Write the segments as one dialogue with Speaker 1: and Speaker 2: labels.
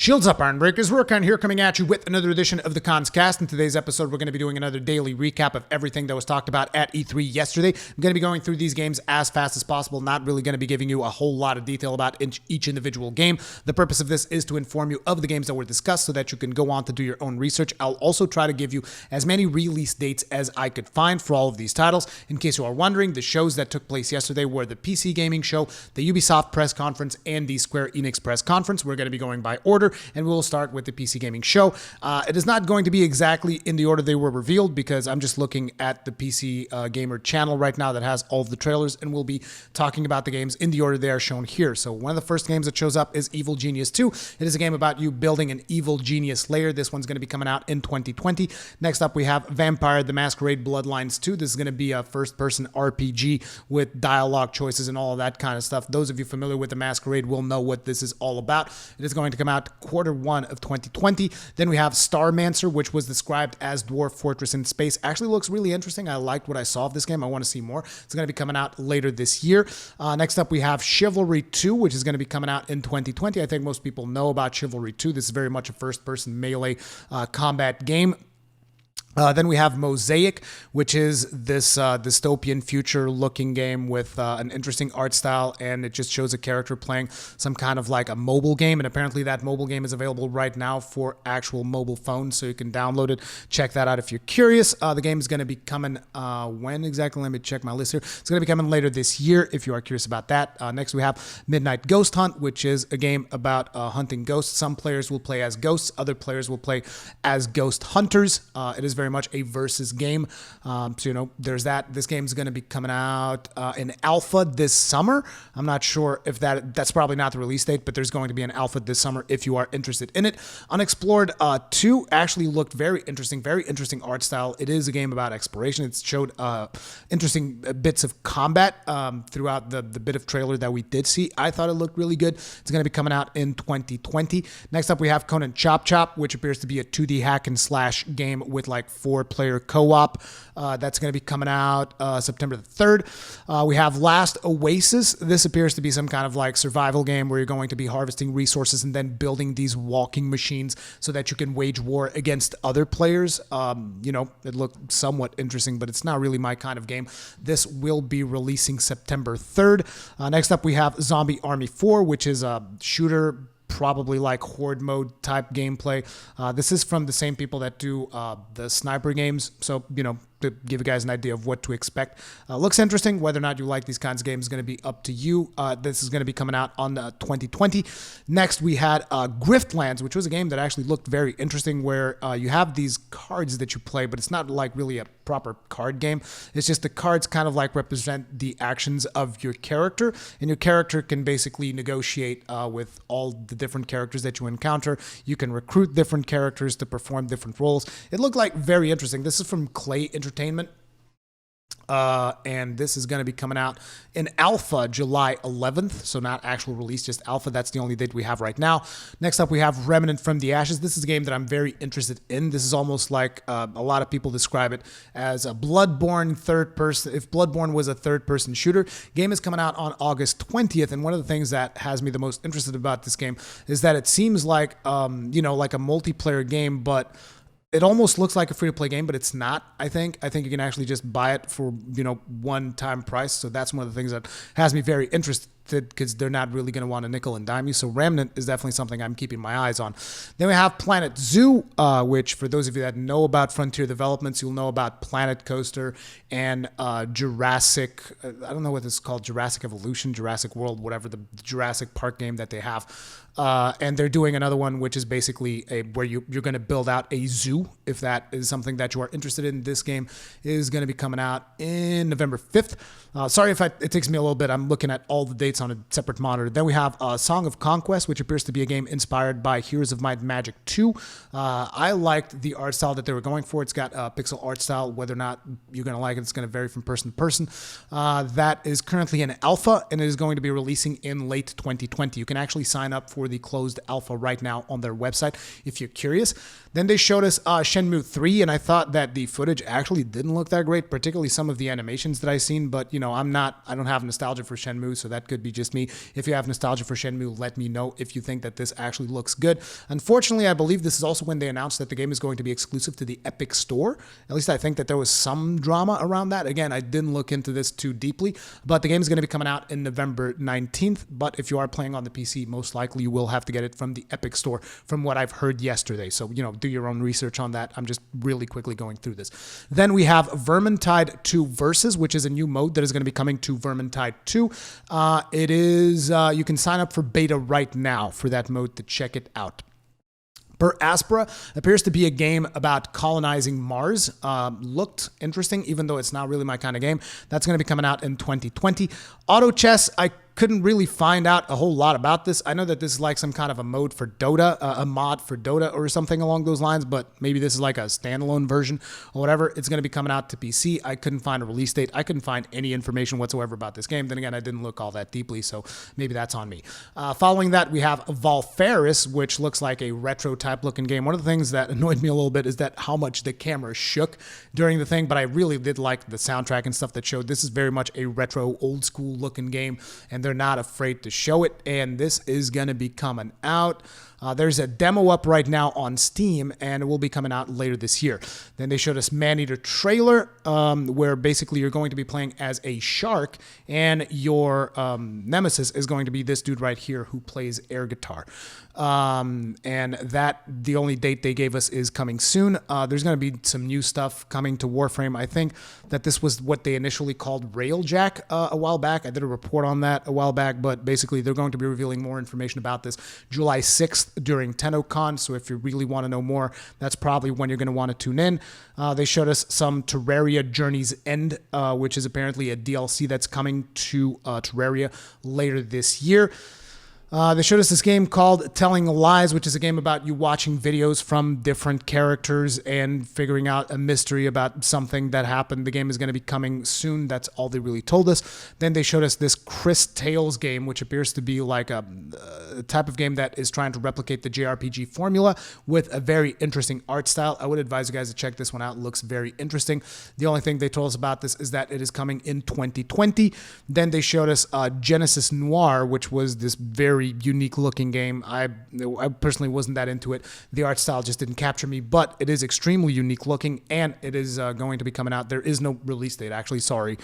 Speaker 1: Shields up, Iron Breakers. Rurkan here, coming at you with another edition of the Cons Cast. In today's episode, we're going to be doing another daily recap of everything that was talked about at E3 yesterday. I'm going to be going through these games as fast as possible, not really going to be giving you a whole lot of detail about each individual game. The purpose of this is to inform you of the games that were discussed so that you can go on to do your own research. I'll also try to give you as many release dates as I could find for all of these titles. In case you are wondering, the shows that took place yesterday were the PC Gaming Show, the Ubisoft press conference, and the Square Enix press conference. We're going to be going by order, and we'll start with the PC Gaming Show. It is not going to be exactly in the order they were revealed because I'm just looking at the PC Gamer channel right now that has all of the trailers, and we'll be talking about the games in the order they are shown here. So one of the first games that shows up is Evil Genius 2. It is a game about you building an evil genius lair. This one's going to be coming out in 2020. Next up, we have Vampire the Masquerade Bloodlines 2. This is going to be a first-person RPG with dialogue choices and all of that kind of stuff. Those of you familiar with the Masquerade will know what this is all about. It is going to come out Q1 of 2020. Then we have Starmancer, which was described as Dwarf Fortress in Space. Actually looks really interesting. I liked what I saw of this game. I want to see more. It's going to be coming out later this year. Next up, we have Chivalry 2, which is going to be coming out in 2020. I think most people know about Chivalry 2. This is very much a first-person melee combat game. Then we have Mosaic, which is this dystopian future-looking game with an interesting art style, and it just shows a character playing some kind of like a mobile game, and apparently that mobile game is available right now for actual mobile phones, so you can download it. Check that out if you're curious. The game is going to be coming, when exactly? Let me check my list here. It's going to be coming later this year if you are curious about that. Next, we have Midnight Ghost Hunt, which is a game about hunting ghosts. Some players will play as ghosts, other players will play as ghost hunters. It is very much a versus game. So, there's that. This game is going to be coming out in alpha this summer. I'm not sure if that's probably not the release date, but there's going to be an alpha this summer if you are interested in it. Unexplored 2 actually looked very interesting art style. It is a game about exploration. It showed interesting bits of combat throughout the bit of trailer that we did see. I thought it looked really good. It's going to be coming out in 2020. Next up, we have Conan Chop Chop, which appears to be a 2D hack and slash game with like 4-player co-op. That's going to be coming out September the 3rd. We have Last Oasis. This appears to be some kind of like survival game where you're going to be harvesting resources and then building these walking machines so that you can wage war against other players. It looked somewhat interesting, but it's not really my kind of game. This will be releasing September 3rd. Next up, we have Zombie Army 4, which is a shooter, probably like horde mode type gameplay. This is from the same people that do the sniper games. So, to give you guys an idea of what to expect. Looks interesting. Whether or not you like these kinds of games is going to be up to you. This is going to be coming out on 2020. Next, we had Griftlands, which was a game that actually looked very interesting where you have these cards that you play, but it's not like really a proper card game. It's just the cards kind of like represent the actions of your character, and your character can basically negotiate with all the different characters that you encounter. You can recruit different characters to perform different roles. It looked like very interesting. This is from Clay Entertainment. And this is going to be coming out in alpha July 11th, so not actual release, just alpha. That's the only date we have right now. Next up, we have Remnant from the Ashes. This is a game that I'm very interested in. This is almost like a lot of people describe it as a Bloodborne third-person. If Bloodborne was a third-person shooter, game is coming out on August 20th, and one of the things that has me the most interested about this game is that it seems like, like a multiplayer game, but it almost looks like a free-to-play game, but it's not, I think. I think you can actually just buy it for, one-time price. So that's one of the things that has me very interested because they're not really going to want to nickel and dime you. So Remnant is definitely something I'm keeping my eyes on. Then we have Planet Zoo, which for those of you that know about Frontier Developments, you'll know about Planet Coaster and Jurassic, I don't know what this is called, Jurassic Evolution, Jurassic World, whatever, the Jurassic Park game that they have. And they're doing another one, which is basically where you're going to build out a zoo, if that is something that you are interested in. This game is going to be coming out in November 5th. Sorry if it takes me a little bit. I'm looking at all the dates on a separate monitor. Then we have Song of Conquest, which appears to be a game inspired by Heroes of Might and Magic 2. I liked the art style that they were going for. It's got pixel art style. Whether or not you're going to like it, it's going to vary from person to person. That is currently in alpha, and it is going to be releasing in late 2020. You can actually sign up for for the closed alpha right now on their website if you're curious. Then they showed us Shenmue 3, and I thought that the footage actually didn't look that great, particularly some of the animations that I've seen, but I don't have nostalgia for Shenmue, so that could be just me. If you have nostalgia for Shenmue, let me know if you think that this actually looks good. Unfortunately, I believe this is also when they announced that the game is going to be exclusive to the Epic Store. At least I think that there was some drama around that. Again, I didn't look into this too deeply, but the game is going to be coming out in November 19th, but if you are playing on the PC, most likely you will have to get it from the Epic Store, from what I've heard yesterday. So, do your own research on that. I'm just really quickly going through this. Then we have Vermintide 2 Versus, which is a new mode that is going to be coming to Vermintide 2. It is, you can sign up for beta right now for that mode to check it out. Per Aspera appears to be a game about colonizing Mars. Looked interesting, even though it's not really my kind of game. That's going to be coming out in 2020. Auto Chess, I couldn't really find out a whole lot about this. I know that this is like some kind of a mode for Dota, a mod for Dota or something along those lines, but maybe this is like a standalone version or whatever. It's going to be coming out to PC. I couldn't find a release date. I couldn't find any information whatsoever about this game. Then again, I didn't look all that deeply, so maybe that's on me. Following that, we have Volferis, which looks like a retro type looking game. One of the things that annoyed me a little bit is that how much the camera shook during the thing, but I really did like the soundtrack and stuff that showed. This is very much a retro, old school looking game, and they're not afraid to show it, and this is going to be coming out. There's a demo up right now on Steam, and it will be coming out later this year. Then they showed us Maneater trailer, where basically you're going to be playing as a shark, and your nemesis is going to be this dude right here who plays air guitar. And that, the only date they gave us is coming soon. There's going to be some new stuff coming to Warframe. I think that this was what they initially called Railjack a while back. I did a report on that a while back, but basically they're going to be revealing more information about this July 6th during TennoCon. So if you really want to know more, that's probably when you're going to want to tune in. They showed us some Terraria Journey's End, which is apparently a DLC that's coming to Terraria later this year. They showed us this game called Telling Lies, which is a game about you watching videos from different characters and figuring out a mystery about something that happened. The game is going to be coming soon. That's all they really told us. Then they showed us this Chris Tales game, which appears to be like a type of game that is trying to replicate the JRPG formula with a very interesting art style. I would advise you guys to check this one out. It looks very interesting. The only thing they told us about this is that it is coming in 2020. Then they showed us Genesis Noir, which was this very unique looking game. I personally wasn't that into it. The art style just didn't capture me, but it is extremely unique looking, and it is going to be coming out. There is no release date, actually, sorry.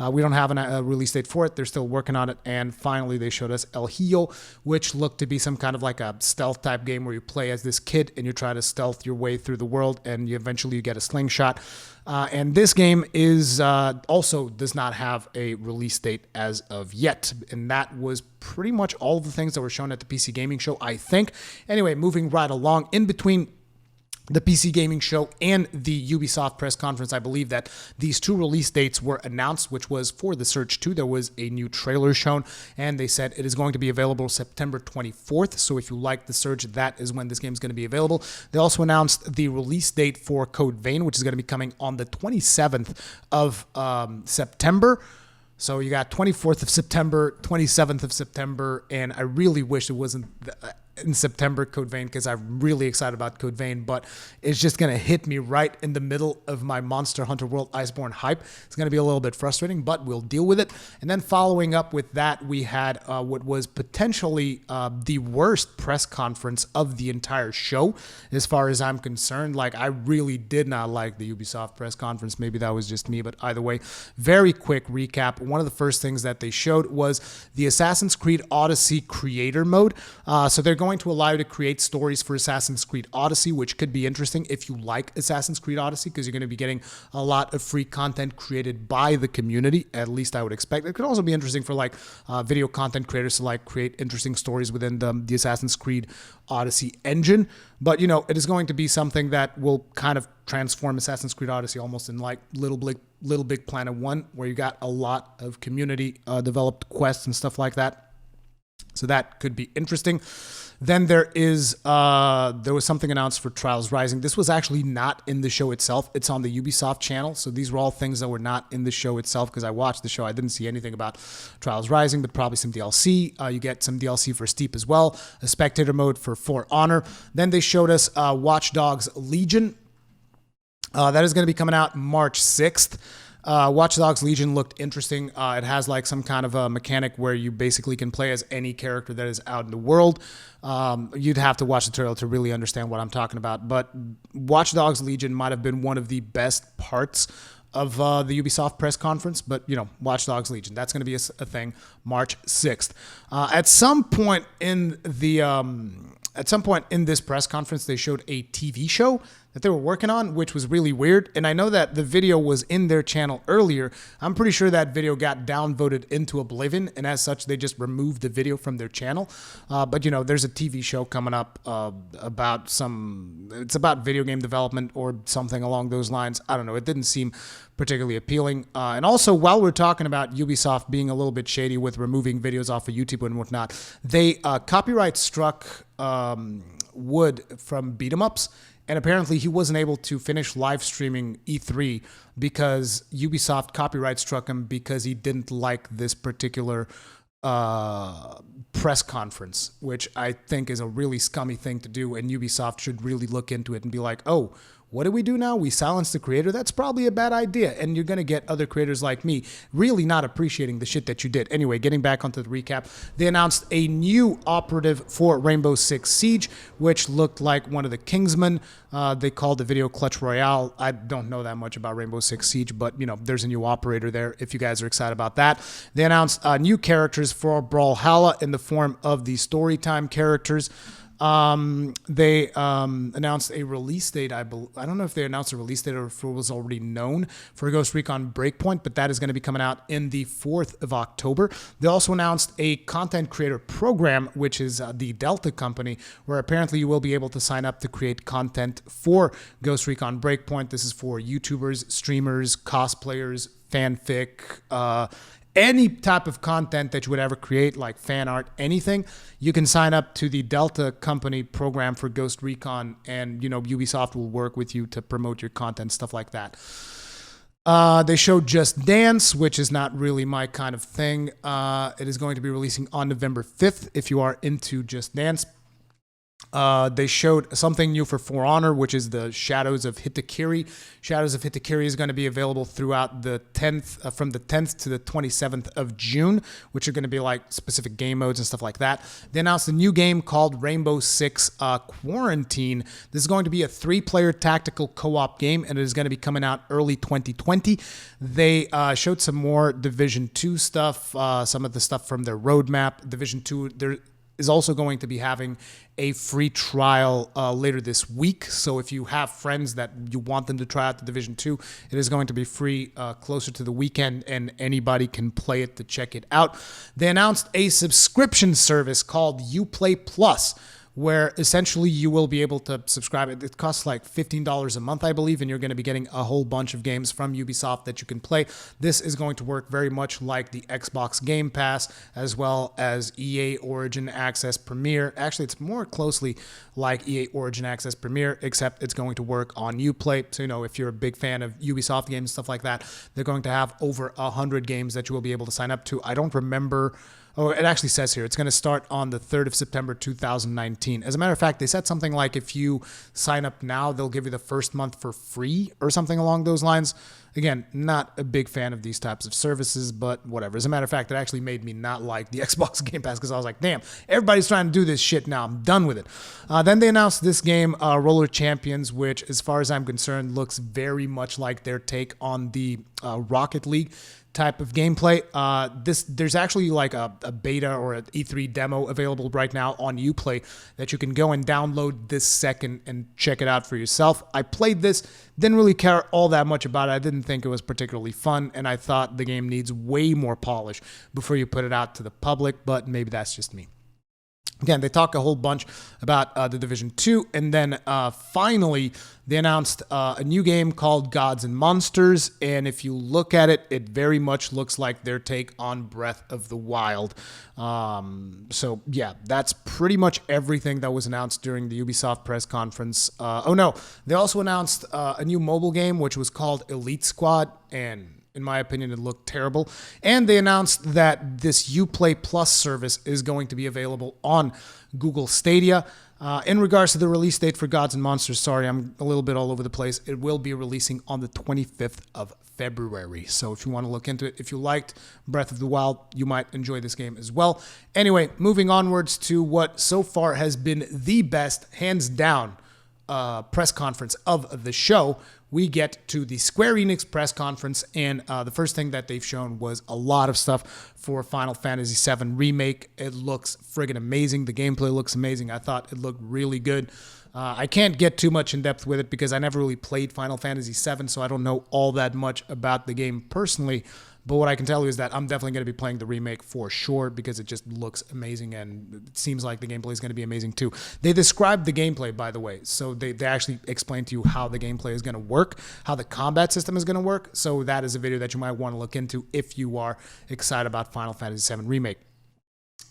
Speaker 1: We don't have a release date for it. They're still working on it. And finally, they showed us El Hijo, which looked to be some kind of like a stealth type game where you play as this kid and you try to stealth your way through the world, and eventually you get a slingshot. And this game is also does not have a release date as of yet. And that was pretty much all of the things that were shown at the PC Gaming Show, I think. Anyway, moving right along, in between the PC Gaming Show and the Ubisoft press conference, I believe that these two release dates were announced, which was for The Surge 2. There was a new trailer shown, and they said it is going to be available September 24th. So if you like The Surge, that is when this game is going to be available. They also announced the release date for Code Vein, which is going to be coming on the 27th of September. So you got 24th of September, 27th of September, and I really wish it wasn't in September, Code Vein, because I'm really excited about Code Vein, but it's just going to hit me right in the middle of my Monster Hunter World Iceborne hype. It's going to be a little bit frustrating, but we'll deal with it. And then following up with that, we had what was potentially the worst press conference of the entire show, as far as I'm concerned. Like, I really did not like the Ubisoft press conference. Maybe that was just me, but either way, very quick recap. One of the first things that they showed was the Assassin's Creed Odyssey creator mode. So they're going to allow you to create stories for Assassin's Creed Odyssey, which could be interesting if you like Assassin's Creed Odyssey, because you're going to be getting a lot of free content created by the community. At least I would expect. It could also be interesting for like video content creators to like create interesting stories within the Assassin's Creed Odyssey engine. But it is going to be something that will kind of transform Assassin's Creed Odyssey almost in like Little Big Planet 1, where you got a lot of community developed quests and stuff like that. So that could be interesting. Then there was something announced for Trials Rising. This was actually not in the show itself. It's on the Ubisoft channel. So these were all things that were not in the show itself, because I watched the show. I didn't see anything about Trials Rising, but probably some DLC. You get some DLC for Steep as well, a spectator mode for For Honor. Then they showed us Watch Dogs Legion. That is going to be coming out March 6th. Watch Dogs Legion looked interesting. It has like some kind of a mechanic where you basically can play as any character that is out in the world. You'd have to watch the trailer to really understand what I'm talking about. But Watch Dogs Legion might have been one of the best parts of the Ubisoft press conference. But, Watch Dogs Legion, that's going to be a thing March 6th. At some point in this press conference, they showed a TV show that they were working on, which was really weird. And I know that the video was in their channel earlier. I'm pretty sure that video got downvoted into oblivion, and as such, they just removed the video from their channel. But there's a TV show coming up it's about video game development or something along those lines. I don't know. It didn't seem particularly appealing. And also, while we're talking about Ubisoft being a little bit shady with removing videos off of YouTube and whatnot, they copyright struck Wood from Beat 'em Ups. And apparently he wasn't able to finish live streaming E3 because Ubisoft copyright struck him because he didn't like this particular press conference, which I think is a really scummy thing to do. And Ubisoft should really look into it and be like, oh, what do we do now? We silence the creator? That's probably a bad idea. And you're going to get other creators like me really not appreciating the shit that you did. Anyway, getting back onto the recap, they announced a new operative for Rainbow Six Siege, which looked like one of the Kingsmen. They called the video Clutch Royale. I don't know that much about Rainbow Six Siege, but, there's a new operator there if you guys are excited about that. They announced new characters for Brawlhalla in the form of the Storytime characters. They announced a release date. I don't know if they announced a release date or if it was already known for Ghost Recon Breakpoint, but that is going to be coming out in the 4th of October. They also announced a content creator program, which is the Delta company, where apparently you will be able to sign up to create content for Ghost Recon Breakpoint. This is for YouTubers, streamers, cosplayers, fanfic, any type of content that you would ever create, like fan art, anything. You can sign up to the Delta company program for Ghost Recon, and Ubisoft will work with you to promote your content, stuff like that. They showed Just Dance, which is not really my kind of thing. It is going to be releasing on November 5th if you are into Just Dance. They showed something new for For Honor, which is the Shadows of Hitakiri. Shadows of Hitakiri is going to be available throughout the 10th, from the 10th to the 27th of June, which are going to be like specific game modes and stuff like that. They announced a new game called Rainbow Six Quarantine. This is going to be a 3-player tactical co-op game, and it is going to be coming out early 2020. They showed some more Division 2 stuff, some of the stuff from their roadmap. Division 2, there is also going to be having a free trial later this week. So if you have friends that you want them to try out the Division 2, it is going to be free closer to the weekend, and anybody can play it to check it out. They announced a subscription service called Uplay Plus, where essentially you will be able to subscribe. It costs like $15 a month, I believe, and you're going to be getting a whole bunch of games from Ubisoft that you can play. This is going to work very much like the Xbox Game Pass, as well as EA Origin Access Premier. Actually, it's more closely like EA Origin Access Premier, except it's going to work on Uplay. So, if you're a big fan of Ubisoft games, stuff like that, they're going to have over 100 games that you will be able to sign up to. I don't remember. Oh, it actually says here it's going to start on the 3rd of September 2019. As a matter of fact, they said something like if you sign up now, they'll give you the first month for free or something along those lines. Again, not a big fan of these types of services, but whatever. As a matter of fact, it actually made me not like the Xbox Game Pass because I was like, damn, everybody's trying to do this shit now. I'm done with it. Then they announced this game, Roller Champions, which, as far as I'm concerned, looks very much like their take on the Rocket League type of gameplay. There's actually like a beta or an E3 demo available right now on Uplay that you can go and download this second and check it out for yourself. I played this, didn't really care all that much about it. I didn't think it was particularly fun, and I thought the game needs way more polish before you put it out to the public, but maybe that's just me. Again, they talk a whole bunch about The Division 2, and then finally, they announced a new game called Gods and Monsters, and if you look at it, it very much looks like their take on Breath of the Wild. So, yeah, that's pretty much everything that was announced during the Ubisoft press conference. Oh, no, they also announced a new mobile game, which was called Elite Squad, and in my opinion, it looked terrible. And they announced that this Uplay Plus service is going to be available on Google Stadia. In regards to the release date for Gods and Monsters, sorry, I'm a little bit all over the place. It will be releasing on the 25th of February. So if you want to look into it, if you liked Breath of the Wild, you might enjoy this game as well. Anyway, moving onwards to what so far has been the best, hands down, press conference of the show, we get to the Square Enix press conference, and the first thing that they've shown was a lot of stuff for Final Fantasy VII Remake. It looks friggin' amazing. The gameplay looks amazing. I thought it looked really good. I can't get too much in depth with it because I never really played Final Fantasy VII, so I don't know all that much about the game personally. But what I can tell you is that I'm definitely going to be playing the remake for sure because it just looks amazing and it seems like the gameplay is going to be amazing too. They described the gameplay, by the way. So they actually explained to you how the gameplay is going to work, how the combat system is going to work. So that is a video that you might want to look into if you are excited about Final Fantasy VII Remake.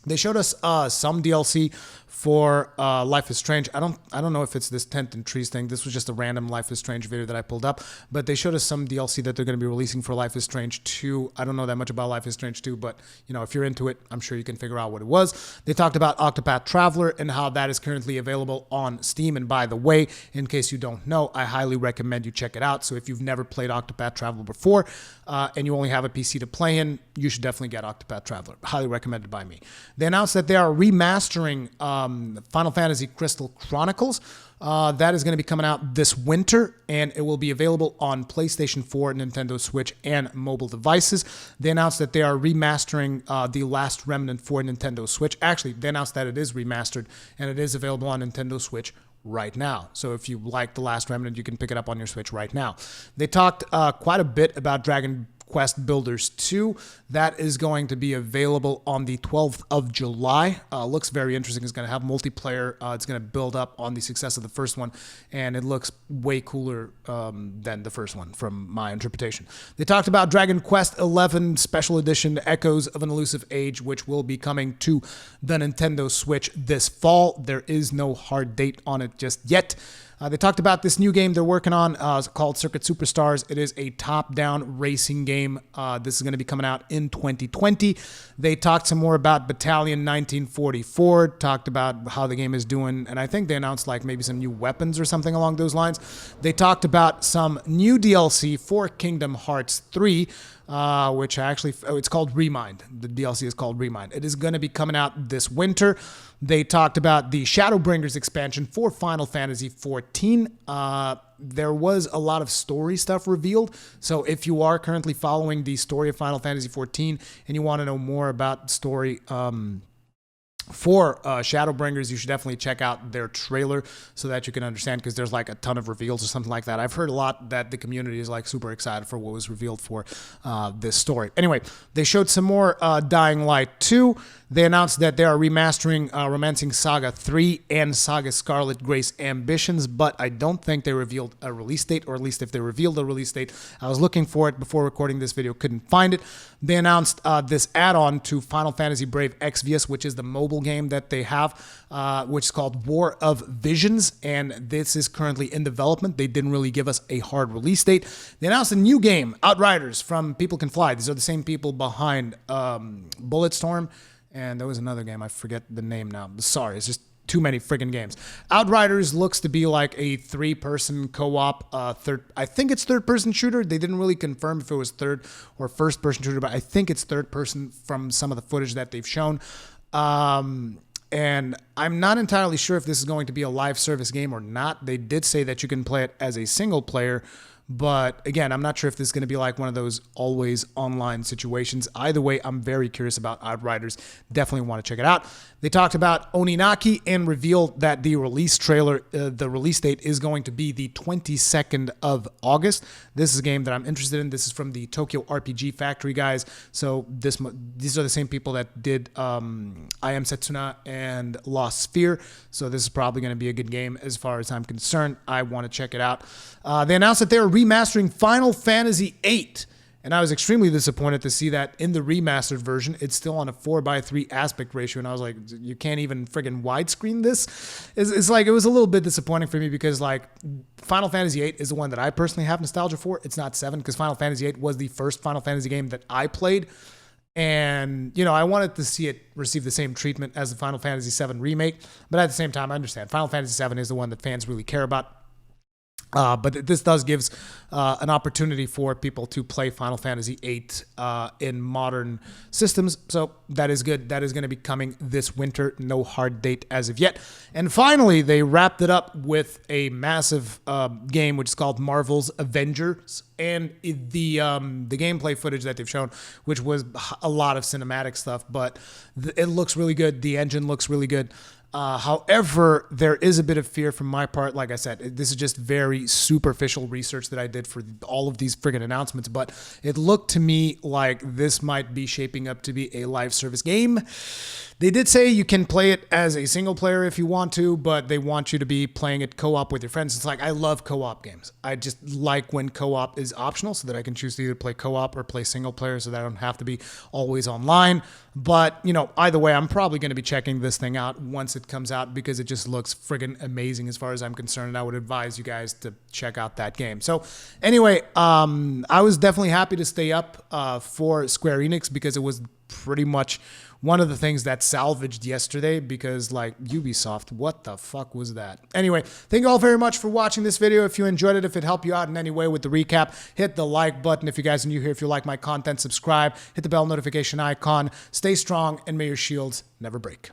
Speaker 1: They showed us some DLC for Life is Strange. I don't know if it's this Tent and Trees thing. This was just a random Life is Strange video that I pulled up, but they showed us some DLC that they're going to be releasing for Life is Strange 2. I don't know that much about Life is Strange 2, but you know, if you're into it, I'm sure you can figure out what it was. They talked about Octopath Traveler and how that is currently available on Steam. And by the way, in case you don't know, I highly recommend you check it out. So if you've never played Octopath Traveler before and you only have a PC to play in, you should definitely get Octopath Traveler. Highly recommended by me. They announced that they are remastering Final Fantasy Crystal Chronicles. That is going to be coming out this winter, and it will be available on PlayStation 4, Nintendo Switch, and mobile devices. They announced that they are remastering The Last Remnant for Nintendo Switch. Actually, they announced that it is remastered, and it is available on Nintendo Switch right now. So if you like The Last Remnant, you can pick it up on your Switch right now. They talked quite a bit about Dragon Quest Builders 2. That is going to be available on the 12th of July. Looks very interesting. It's going to have multiplayer. It's going to build up on the success of the first one, and it looks way cooler than the first one from my interpretation. They talked about Dragon Quest 11 Special Edition Echoes of an Elusive Age, which will be coming to the Nintendo Switch this fall. There is no hard date on it just yet. They talked about this new game they're working on called Circuit Superstars. It is a top-down racing game. This is going to be coming out in 2020. They talked some more about Battalion 1944, talked about how the game is doing, and I think they announced like maybe some new weapons or something along those lines. They talked about some new DLC for Kingdom Hearts 3, which actually, it's called Remind. The DLC is called Remind. It is going to be coming out this winter. They talked about the Shadowbringers expansion for Final Fantasy XIV. There was a lot of story stuff revealed. So if you are currently following the story of Final Fantasy XIV and you want to know more about the story for Shadowbringers, you should definitely check out their trailer so that you can understand, because there's like a ton of reveals or something like that. I've heard a lot that the community is like super excited for what was revealed for this story. Anyway, they showed some more Dying Light 2. They announced that they are remastering Romancing Saga 3 and Saga Scarlet Grace Ambitions, but I don't think they revealed a release date, or at least if they revealed a release date, I was looking for it before recording this video, couldn't find it. They announced this add-on to Final Fantasy Brave Exvius, which is the mobile game that they have, which is called War of Visions, and this is currently in development. They didn't really give us a hard release date. They announced a new game, Outriders from People Can Fly. These are the same people behind Bulletstorm, and there was another game, I forget the name now. Sorry, it's just too many friggin' games. Outriders looks to be like a three-person co-op, I think it's third-person shooter. They didn't really confirm if it was third or first-person shooter, but I think it's third-person from some of the footage that they've shown. And I'm not entirely sure if this is going to be a live service game or not. They did say that you can play it as a single player, But again, I'm not sure if this is going to be like one of those always online situations. Either way, I'm very curious about Outriders. Definitely want to check it out. They talked about Oninaki and revealed that the release trailer, the release date is going to be the 22nd of August. This is a game that I'm interested in. This is from the Tokyo RPG Factory guys. So these are the same people that did I Am Setsuna and Lost Sphere. So this is probably going to be a good game as far as I'm concerned. I want to check it out. They announced that they were remastering Final Fantasy VIII. And I was extremely disappointed to see that in the remastered version, it's still on a 4:3 aspect ratio. And I was like, you can't even friggin' widescreen this? It's like, it was a little bit disappointing for me because like Final Fantasy VIII is the one that I personally have nostalgia for. It's not 7 because Final Fantasy VIII was the first Final Fantasy game that I played. And, you know, I wanted to see it receive the same treatment as the Final Fantasy VII remake. But at the same time, I understand Final Fantasy VII is the one that fans really care about. But this does gives an opportunity for people to play Final Fantasy VIII in modern systems. So that is good. That is going to be coming this winter. No hard date as of yet. And finally, they wrapped it up with a massive game, which is called Marvel's Avengers. And the gameplay footage that they've shown, which was a lot of cinematic stuff, but it looks really good. The engine looks really good. However, there is a bit of fear from my part. Like I said, this is just very superficial research that I did for all of these friggin' announcements, but it looked to me like this might be shaping up to be a live service game. They did say you can play it as a single player if you want to, but they want you to be playing it co-op with your friends. It's like, I love co-op games. I just like when co-op is optional so that I can choose to either play co-op or play single player so that I don't have to be always online. But, you know, either way, I'm probably going to be checking this thing out once it comes out because it just looks friggin' amazing as far as I'm concerned. And I would advise you guys to check out that game. So anyway, I was definitely happy to stay up for Square Enix because it was pretty much one of the things that salvaged yesterday because like Ubisoft, what the fuck was that? Anyway, thank you all very much for watching this video. If you enjoyed it, if it helped you out in any way with the recap, hit the like button. If you guys are new here, if you like my content, subscribe, hit the bell notification icon, stay strong, and may your shields never break.